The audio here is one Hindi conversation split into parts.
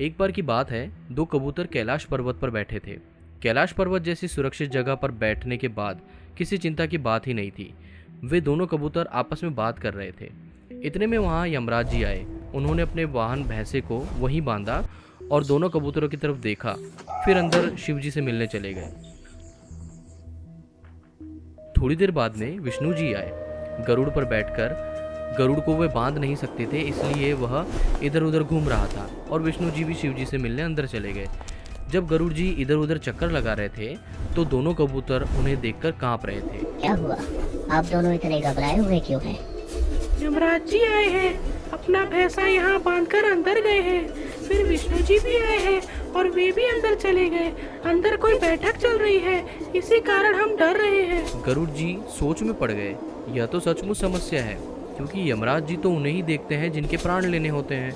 एक बार की बात है, दो कबूतर कैलाश पर्वत पर बैठे थे। कैलाश पर्वत जैसी सुरक्षित जगह पर बैठने के बाद किसी चिंता की बात ही नहीं थी। वे दोनों कबूतर आपस में बात कर रहे थे। इतने में वहाँ यमराज जी आए। उन्होंने अपने वाहन भैंसे को वहीं बांधा और दोनों कबूतरों की तरफ देखा, फिर अंदर शिवजी से मिलने चले गए। थोड़ी देर बाद में विष्णु जी आए। गरुड़ पर बैठकर गरुड़ को वे बांध नहीं सकते थे, इसलिए वह इधर उधर घूम रहा था और विष्णु जी भी शिव जी से मिलने अंदर चले गए। जब गरुड़ जी इधर उधर चक्कर लगा रहे थे तो दोनों कबूतर उन्हें देखकर कांप रहे थे। क्या हुआ? आप दोनों इतने घबराए हुए क्यों हैं? यमराज जी आए हैं, अपना भैंसा यहाँ बांधकर अंदर गए हैं। फिर विष्णु जी भी आए हैं और वे भी अंदर चले गए। अंदर कोई बैठक चल रही है, इसी कारण हम डर रहे हैं। गरुड़ जी सोच में पड़ गए। यह तो सचमुच समस्या है, क्योंकि यमराज जी तो उन्हें ही देखते हैं जिनके प्राण लेने होते हैं,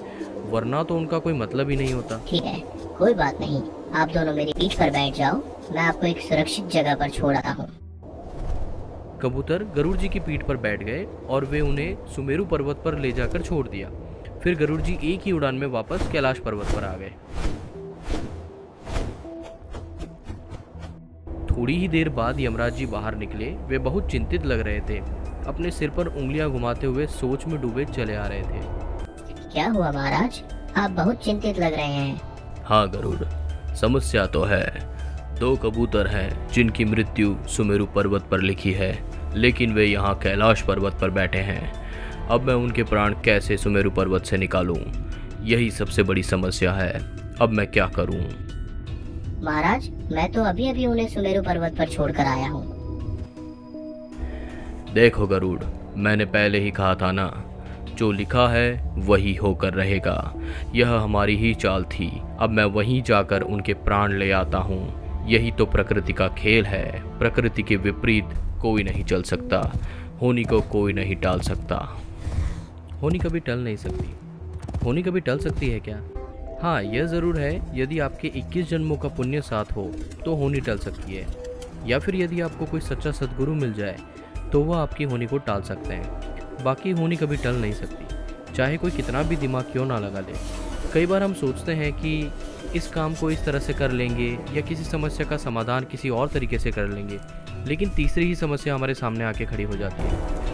वरना तो उनका कोई मतलब ही नहीं होता। ठीक है, कोई बात नहीं, आप दोनों मेरी पीठ पर बैठ जाओ, मैं आपको एक सुरक्षित जगह पर छोड़ आता हूँ। कबूतर गरुड़ जी की पीठ पर बैठ गए और वे उन्हें सुमेरु पर्वत पर ले जाकर छोड़ दिया। फिर गरुड़ जी एक ही उड़ान में वापस कैलाश पर्वत पर आ गए। थोड़ी ही देर बाद यमराज जी बाहर निकले। वे बहुत चिंतित लग रहे थे। अपने सिर पर उंगलियां घुमाते हुए सोच में डूबे चले आ रहे थे। क्या हुआ महाराज? आप बहुत चिंतित लग रहे हैं। हाँ गरुड़, समस्या तो है। दो कबूतर हैं जिनकी मृत्यु सुमेरु पर्वत पर लिखी है, लेकिन वे यहाँ कैलाश पर्वत पर बैठे हैं। अब मैं उनके प्राण कैसे सुमेरु पर्वत से निकालूं? यही सबसे बड़ी समस्या है। अब मैं क्या करूं? महाराज, मैं तो अभी अभी उन्हें सुमेरु पर्वत पर छोड़कर आया हूँ। देखो गरुड़, मैंने पहले ही कहा था ना, जो लिखा है वही होकर रहेगा। यह हमारी ही चाल थी। अब मैं वहीं जाकर उनके प्राण ले आता हूँ। यही तो प्रकृति का खेल है। प्रकृति के विपरीत कोई नहीं चल सकता। होनी को कोई नहीं टाल सकता। होनी कभी टल नहीं सकती। होनी कभी टल सकती है क्या? हाँ, यह ज़रूर है, यदि आपके 21 जन्मों का पुण्य साथ हो तो होनी टल सकती है, या फिर यदि आपको कोई सच्चा सद्गुरु मिल जाए तो वह आपकी होनी को टाल सकते हैं। बाकी होनी कभी टल नहीं सकती, चाहे कोई कितना भी दिमाग क्यों ना लगा ले। कई बार हम सोचते हैं कि इस काम को इस तरह से कर लेंगे या किसी समस्या का समाधान किसी और तरीके से कर लेंगे, लेकिन तीसरी ही समस्या हमारे सामने आके खड़ी हो जाती है।